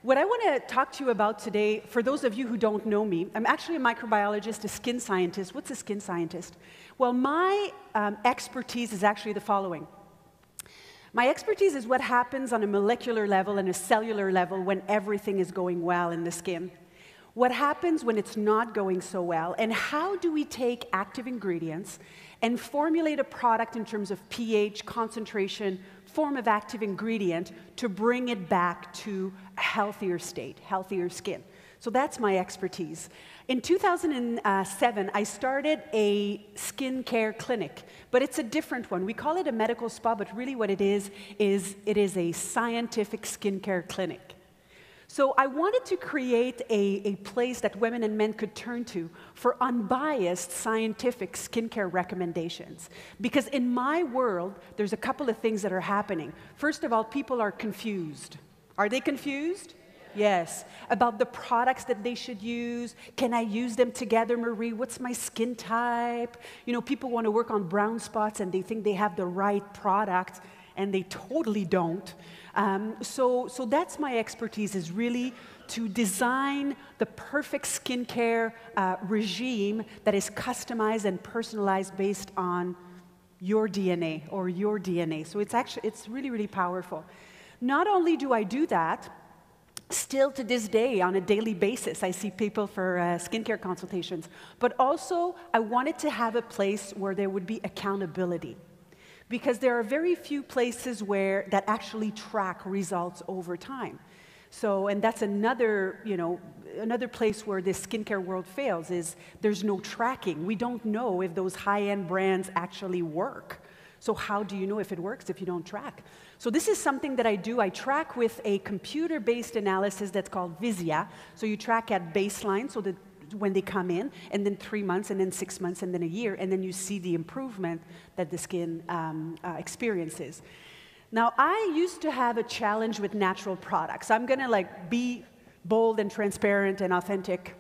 What I want to talk to you about today, for those of you who don't know me, I'm actually a microbiologist, a skin scientist. What's a skin scientist? Well, my expertise is actually the following. My expertise is what happens on a molecular level and a cellular level when everything is going well in the skin. What happens when it's not going so well, and how do we take active ingredients and formulate a product in terms of pH, concentration, form of active ingredient to bring it back to a healthier state, healthier skin. So that's my expertise. In 2007, I started a skincare clinic, but it's a different one. We call it a medical spa, but really what it is it is a scientific skincare clinic. So I wanted to create a place that women and men could turn to for unbiased scientific skincare recommendations. Because in my world, there's a couple of things that are happening. First of all, people are confused. Are they confused? Yes. About the products that they should use. Can I use them together, Marie? What's my skin type? You know, people want to work on brown spots and they think they have the right product, and they totally don't. So that's my expertise, is really to design the perfect skincare regime that is customized and personalized based on your DNA or your DNA. So it's really, really powerful. Not only do I do that, still to this day, on a daily basis, I see people for skincare consultations, but also I wanted to have a place where there would be accountability. Because there are very few places that actually track results over time. So, and that's another place where this skincare world fails, is there's no tracking. We don't know if those high-end brands actually work. So how do you know if it works if you don't track? So this is something that I do. I track with a computer-based analysis that's called Visia. So you track at baseline, so that when they come in, and then 3 months, and then 6 months, and then a year, and then you see the improvement that the skin experiences. Now, I used to have a challenge with natural products. I'm gonna be bold and transparent and authentic.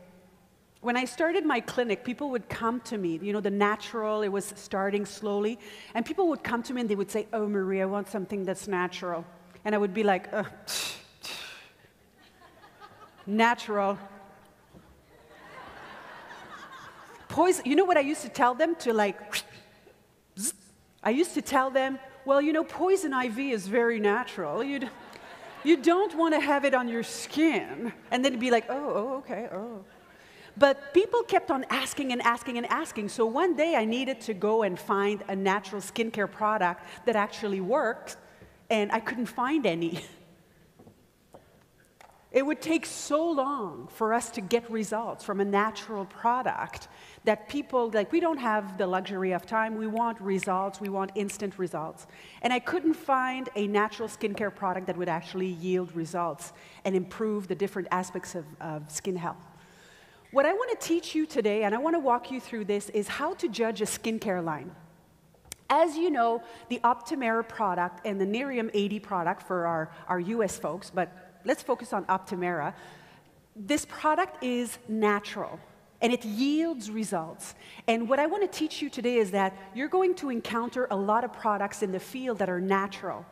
When I started my clinic, people would come to me, you know, the natural, it was starting slowly, and people would come to me and they would say, "Oh, Marie, I want something that's natural." And I would be like, natural. Poison, you know what I used to tell them? I used to tell them, well, you know, poison ivy is very natural. You don't want to have it on your skin. And then it'd be like, oh, okay, oh. But people kept on asking and asking and asking. So one day I needed to go and find a natural skincare product that actually worked, and I couldn't find any. It would take so long for us to get results from a natural product that people, we don't have the luxury of time. We want results. We want instant results. And I couldn't find a natural skincare product that would actually yield results and improve the different aspects of skin health. What I want to teach you today, and I want to walk you through this, is how to judge a skincare line. As you know, the Optimera product and the Nerium 80 product for our US folks, but let's focus on Optimera. This product is natural, and it yields results. And what I want to teach you today is that you're going to encounter a lot of products in the field that are natural,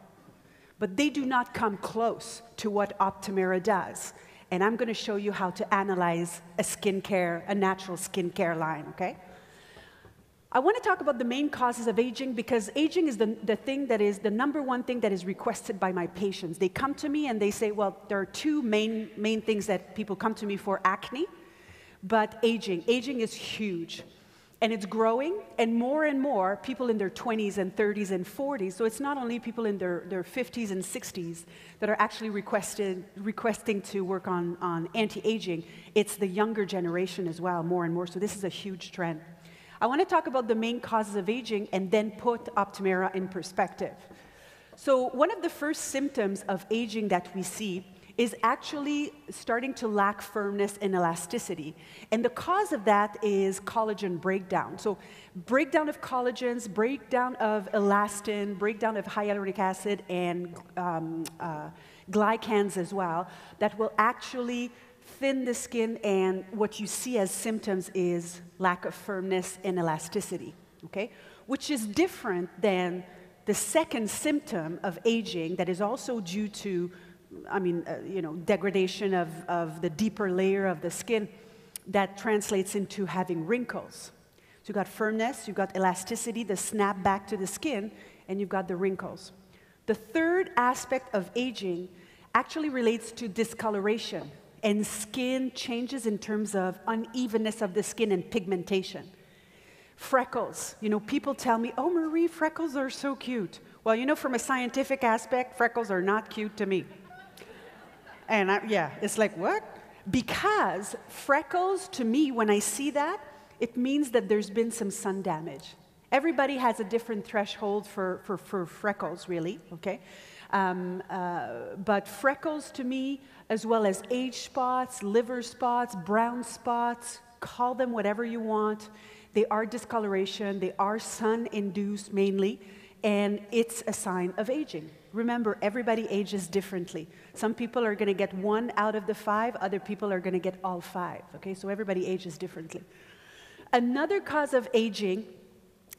but they do not come close to what Optimera does. And I'm going to show you how to analyze a natural skincare line, okay? I want to talk about the main causes of aging, because aging is the number one thing that is requested by my patients. They come to me and they say, well, there are two main things that people come to me for: acne, but aging. Aging is huge, and it's growing, and more people in their 20s and 30s and 40s. So it's not only people in their 50s and 60s that are actually requesting to work on anti-aging. It's the younger generation as well, more and more. So this is a huge trend. I want to talk about the main causes of aging and then put Optimera in perspective. So one of the first symptoms of aging that we see is actually starting to lack firmness and elasticity. And the cause of that is collagen breakdown. So breakdown of collagens, breakdown of elastin, breakdown of hyaluronic acid, and glycans as well, that will actually thin the skin, and what you see as symptoms is lack of firmness and elasticity, okay? Which is different than the second symptom of aging that is also due to degradation of the deeper layer of the skin that translates into having wrinkles. So you've got firmness, you've got elasticity, the snap back to the skin, and you've got the wrinkles. The third aspect of aging actually relates to discoloration and skin changes in terms of unevenness of the skin and pigmentation. Freckles. People tell me, oh, Marie, freckles are so cute. Well, from a scientific aspect, freckles are not cute to me. And it's like, what? Because freckles, to me, when I see that, it means that there's been some sun damage. Everybody has a different threshold for freckles, really, okay? But freckles, to me, as well as age spots, liver spots, brown spots, call them whatever you want, they are discoloration, they are sun-induced mainly, and it's a sign of aging. Remember, everybody ages differently. Some people are going to get 1 out of the 5, other people are going to get all 5, okay? So everybody ages differently. Another cause of aging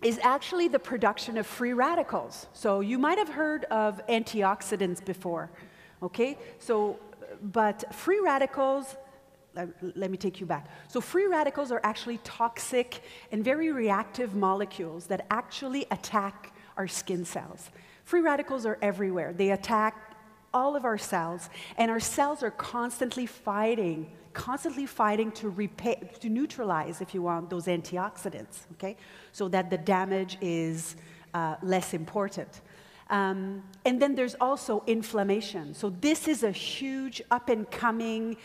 is actually the production of free radicals. So you might have heard of antioxidants before, okay? But free radicals, let me take you back. So free radicals are actually toxic and very reactive molecules that actually attack our skin cells. Free radicals are everywhere. They attack all of our cells, and our cells are constantly fighting to neutralize, if you want, those antioxidants, okay? So that the damage is less important. And then there's also inflammation. So this is a huge up-and-coming,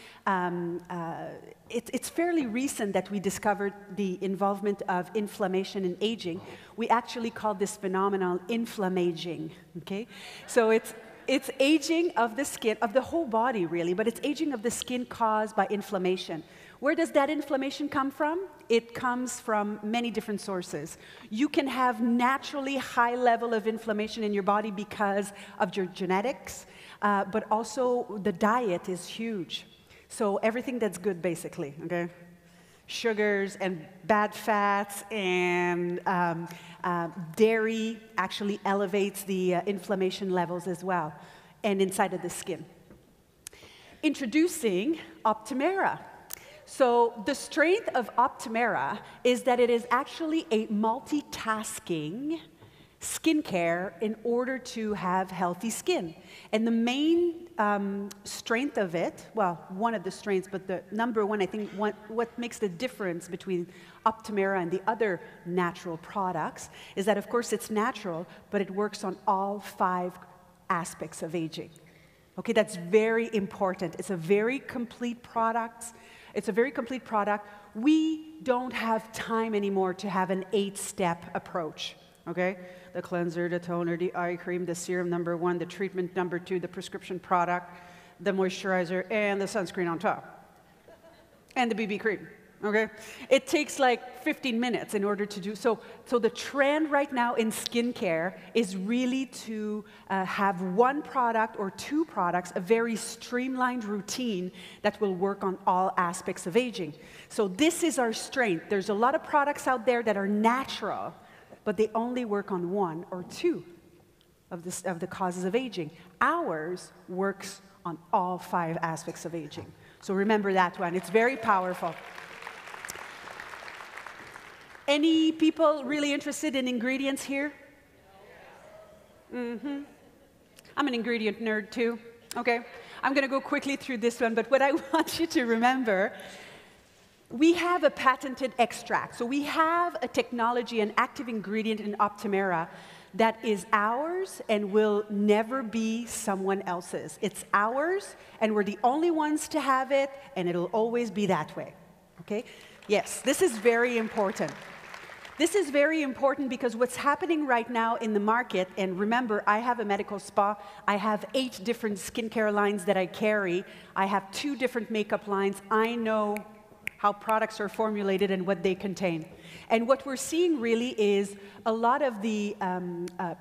it's fairly recent that we discovered the involvement of inflammation in aging. We actually call this phenomenon inflammaging, okay? So it's aging of the skin, of the whole body really, but it's aging of the skin caused by inflammation. Where does that inflammation come from? It comes from many different sources. You can have naturally high level of inflammation in your body because of your genetics, but also the diet is huge. So everything that's good, basically, okay? Sugars and bad fats and dairy actually elevates the inflammation levels as well, and inside of the skin. Introducing Optimera. So the strength of Optimera is that it is actually a multitasking skincare in order to have healthy skin. And the main strength of it, well, one of the strengths, but the number one, I think, what makes the difference between Optimera and the other natural products is that, of course, it's natural, but it works on all 5 aspects of aging. Okay, that's very important. It's a very complete product. We don't have time anymore to have an 8-step approach, okay? The cleanser, the toner, the eye cream, the serum number 1, the treatment number 2, the prescription product, the moisturizer, and the sunscreen on top. And the BB cream, okay? It takes like 15 minutes in order to do so. So the trend right now in skincare is really to have 1 product or 2 products, a very streamlined routine that will work on all aspects of aging. So this is our strength. There's a lot of products out there that are natural, but they only work on 1 or 2 of the causes of aging. Ours works on all 5 aspects of aging. So remember that one. It's very powerful. Any people really interested in ingredients here? Mm-hmm. I'm an ingredient nerd too. Okay. I'm going to go quickly through this one, but what I want you to remember, we have a patented extract. So we have a technology, an active ingredient in Optimera that is ours and will never be someone else's. It's ours, and we're the only ones to have it, and it'll always be that way. Okay? Yes, this is very important. This is very important because what's happening right now in the market, and remember, I have a medical spa. I have 8 different skincare lines that I carry. I have 2 different makeup lines. I know how products are formulated and what they contain. And what we're seeing really is a lot of the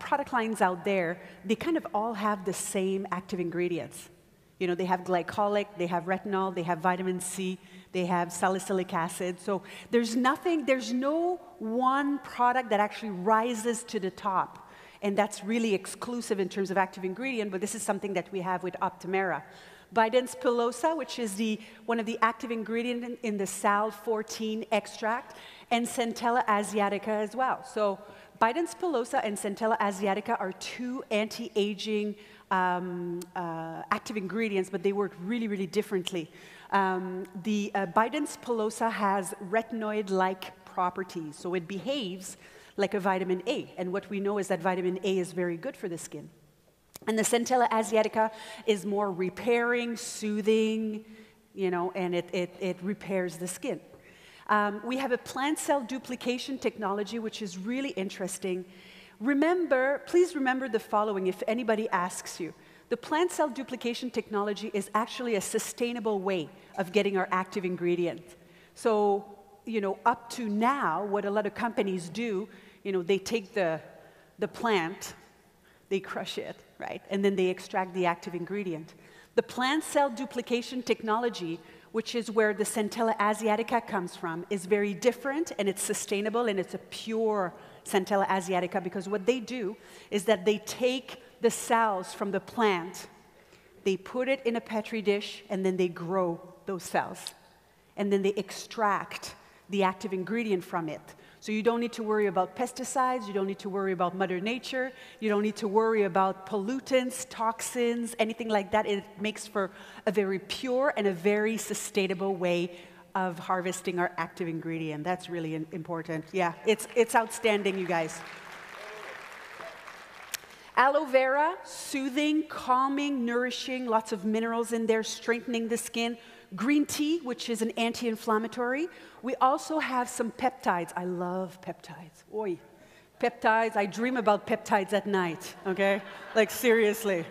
product lines out there, they kind of all have the same active ingredients. You know, they have glycolic, they have retinol, they have vitamin C, they have salicylic acid. So there's no one product that actually rises to the top and that's really exclusive in terms of active ingredient, but this is something that we have with Optimera. Bidens pilosa, which is one of the active ingredients in the Sal 14 extract, and Centella asiatica as well. So Bidens pilosa and Centella asiatica are two anti-aging active ingredients, but they work really, really differently. The Bidens pilosa has retinoid-like properties, so it behaves like a vitamin A, and what we know is that vitamin A is very good for the skin. And the Centella asiatica is more repairing, soothing, you know, and it repairs the skin. We have a plant cell duplication technology, which is really interesting. Please remember the following if anybody asks you. The plant cell duplication technology is actually a sustainable way of getting our active ingredient. So, you know, up to now, what a lot of companies do, you know, they take the plant, they crush it, right? And then they extract the active ingredient. The plant cell duplication technology, which is where the Centella asiatica comes from, is very different, and it's sustainable, and it's a pure Centella asiatica, because what they do is that they take the cells from the plant, they put it in a Petri dish, and then they grow those cells. And then they extract the active ingredient from it. So you don't need to worry about pesticides, you don't need to worry about Mother Nature, you don't need to worry about pollutants, toxins, anything like that. It makes for a very pure and a very sustainable way of harvesting our active ingredient. That's really important. Yeah, it's outstanding, you guys. Aloe vera, soothing, calming, nourishing, lots of minerals in there, strengthening the skin. Green tea, which is an anti-inflammatory. We also have some peptides. I love peptides. Oy. Peptides, I dream about peptides at night, okay? Like, seriously.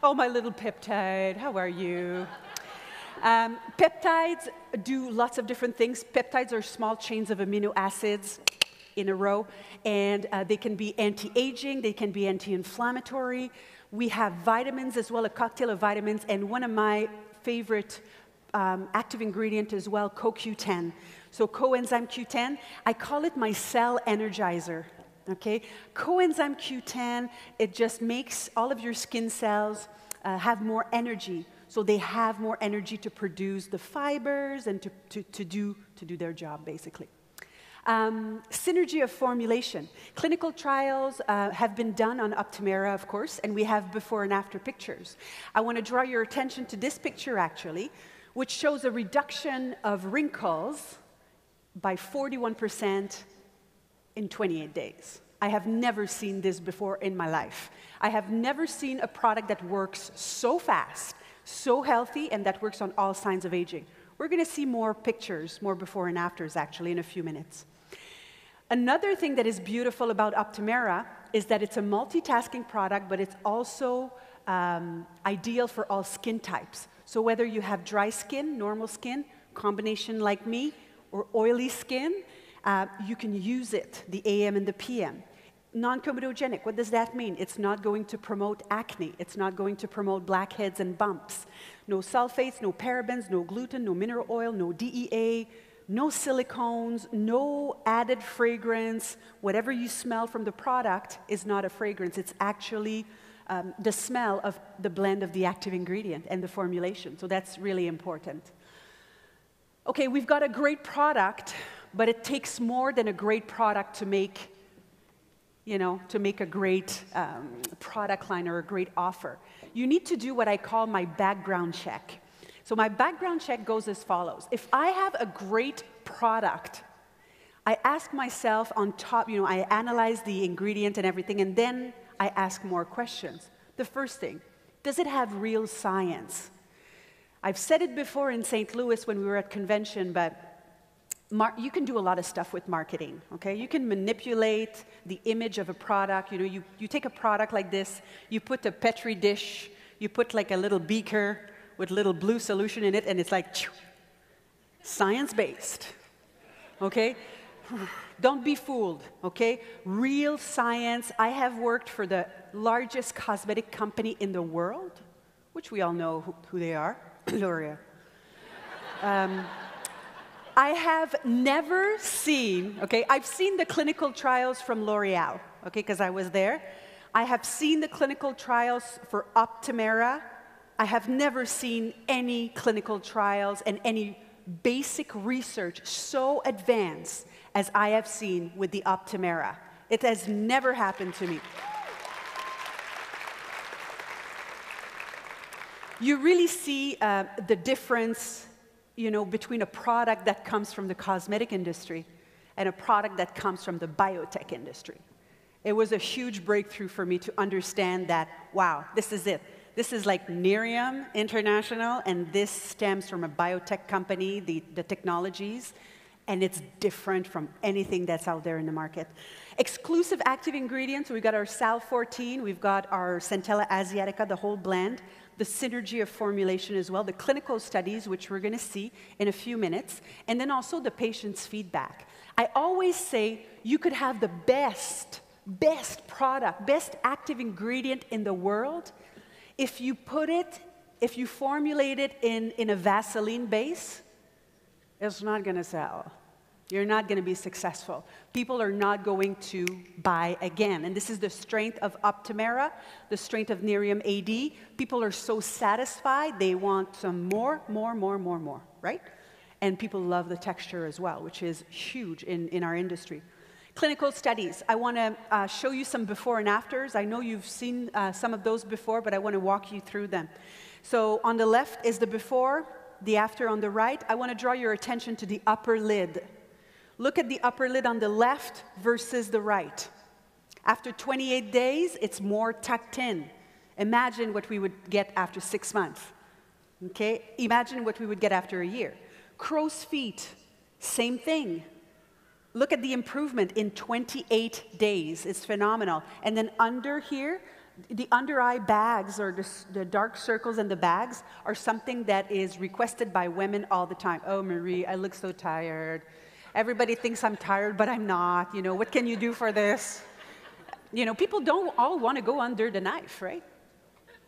Oh, my little peptide, how are you? Peptides do lots of different things. Peptides are small chains of amino acids in a row, and they can be anti-aging, they can be anti-inflammatory. We have vitamins as well, a cocktail of vitamins, and one of my favorite active ingredient as well, CoQ10. So coenzyme Q10, I call it my cell energizer, okay? Coenzyme Q10, it just makes all of your skin cells have more energy. So they have more energy to produce the fibers and to do their job, basically. Synergy of formulation. Clinical trials have been done on Optimera, of course, and we have before and after pictures. I want to draw your attention to this picture, actually, which shows a reduction of wrinkles by 41% in 28 days. I have never seen this before in my life. I have never seen a product that works so fast, so healthy, and that works on all signs of aging. We're going to see more pictures, more before and afters, actually, in a few minutes. Another thing that is beautiful about Optimera is that it's a multitasking product, but it's also ideal for all skin types. So whether you have dry skin, normal skin, combination like me, or oily skin, you can use it, the AM and the PM. Non-comedogenic, what does that mean? It's not going to promote acne. It's not going to promote blackheads and bumps. No sulfates, no parabens, no gluten, no mineral oil, no DEA, no silicones, no added fragrance. Whatever you smell from the product is not a fragrance. It's actually the smell of the blend of the active ingredient and the formulation. So that's really important. Okay, we've got a great product, but it takes more than a great product to make, you know, to make a great product line or a great offer. You need to do what I call my background check. So my background check goes as follows. If I have a great product, I ask myself on top, you know, I analyze the ingredient and everything, and then I ask more questions. The first thing, does it have real science? I've said it before in St. Louis when we were at convention, but you can do a lot of stuff with marketing, okay? You can manipulate the image of a product. You know, you take a product like this, you put a Petri dish, you put like a little beaker with little blue solution in it, and it's like, science-based, okay? Don't be fooled, okay? Real science. I have worked for the largest cosmetic company in the world, which we all know who they are, L'Oreal. I have never seen, okay, I've seen the clinical trials from L'Oreal, okay, because I was there. I have seen the clinical trials for Optimera. I have never seen any clinical trials and any basic research so advanced as I have seen with the Optimera. It has never happened to me. You really see the difference, between a product that comes from the cosmetic industry and a product that comes from the biotech industry. It was a huge breakthrough for me to understand that, wow, this is it. This is like Nerium International, and this stems from a biotech company, the technologies, and it's different from anything that's out there in the market. Exclusive active ingredients, we've got our Sal 14, we've got our Centella Asiatica, the whole blend, the synergy of formulation as well, the clinical studies, which we're going to see in a few minutes, and then also the patient's feedback. I always say you could have the best product, best active ingredient in the world. If you formulate it in a Vaseline base, it's not going to sell. You're not going to be successful. People are not going to buy again. And this is the strength of Optimera, the strength of Nerium AD. People are so satisfied, they want some more, right? And people love the texture as well, which is huge in our industry. Clinical studies. I want to show you some before and afters. I know you've seen some of those before, but I want to walk you through them. So on the left is the before, the after on the right. I want to draw your attention to the upper lid. Look at the upper lid on the left versus the right. After 28 days, it's more tucked in. Imagine what we would get after 6 months. Okay? Imagine what we would get after a year. Crow's feet, same thing. Look at the improvement in 28 days. It's phenomenal. And then under here, the under eye bags, or the dark circles and the bags, are something that is requested by women all the time. Oh, Marie, I look so tired. Everybody thinks I'm tired, but I'm not. What can you do for this? People don't all want to go under the knife, right?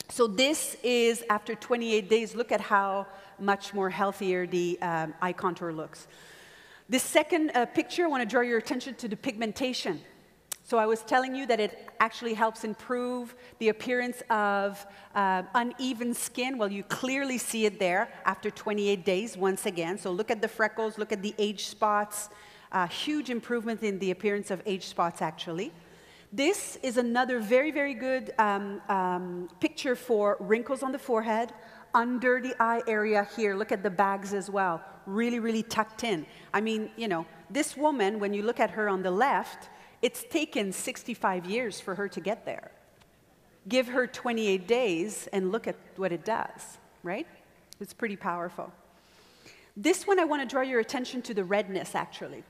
So this is after 28 days. Look at how much more healthier the eye contour looks. This second picture, I want to draw your attention to the pigmentation. So I was telling you that it actually helps improve the appearance of uneven skin. Well, you clearly see it there after 28 days once again. So look at the freckles, look at the age spots. Huge improvement in the appearance of age spots, actually. This is another very, very good picture for wrinkles on the forehead, under the eye area here. Look at the bags as well. Really, really tucked in. I mean, this woman, when you look at her on the left, it's taken 65 years for her to get there. Give her 28 days and look at what it does, right? It's pretty powerful. This one, I want to draw your attention to the redness, actually.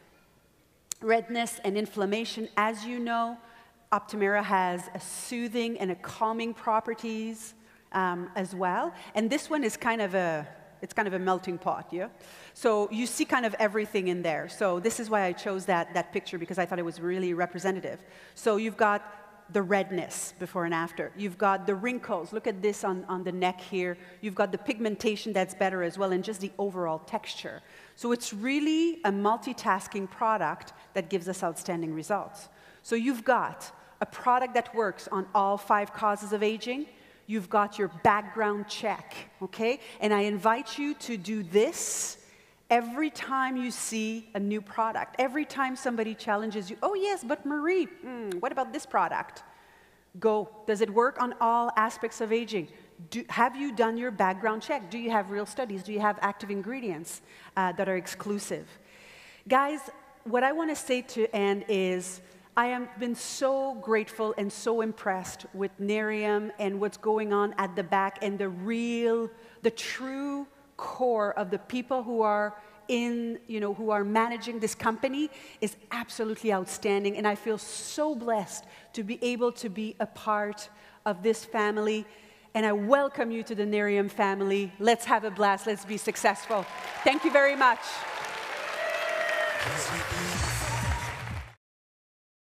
Redness and inflammation. As you know, Optimera has a soothing and a calming properties as well. And this one is kind of a melting pot, yeah? So you see kind of everything in there. So this is why I chose that picture, because I thought it was really representative. So you've got the redness before and after. You've got the wrinkles. Look at this on the neck here. You've got the pigmentation that's better as well, and just the overall texture. So it's really a multitasking product that gives us outstanding results. So you've got a product that works on all 5 causes of aging. You've got your background check, okay? And I invite you to do this every time you see a new product. Every time somebody challenges you, oh yes, but Marie, what about this product? Go, does it work on all aspects of aging? Have you done your background check? Do you have real studies? Do you have active ingredients that are exclusive? Guys, what I want to say to end is, I have been so grateful and so impressed with Nerium and what's going on at the back, and the true core of the people who are who are managing this company is absolutely outstanding. And I feel so blessed to be able to be a part of this family. And I welcome you to the Nerium family. Let's have a blast. Let's be successful. Thank you very much.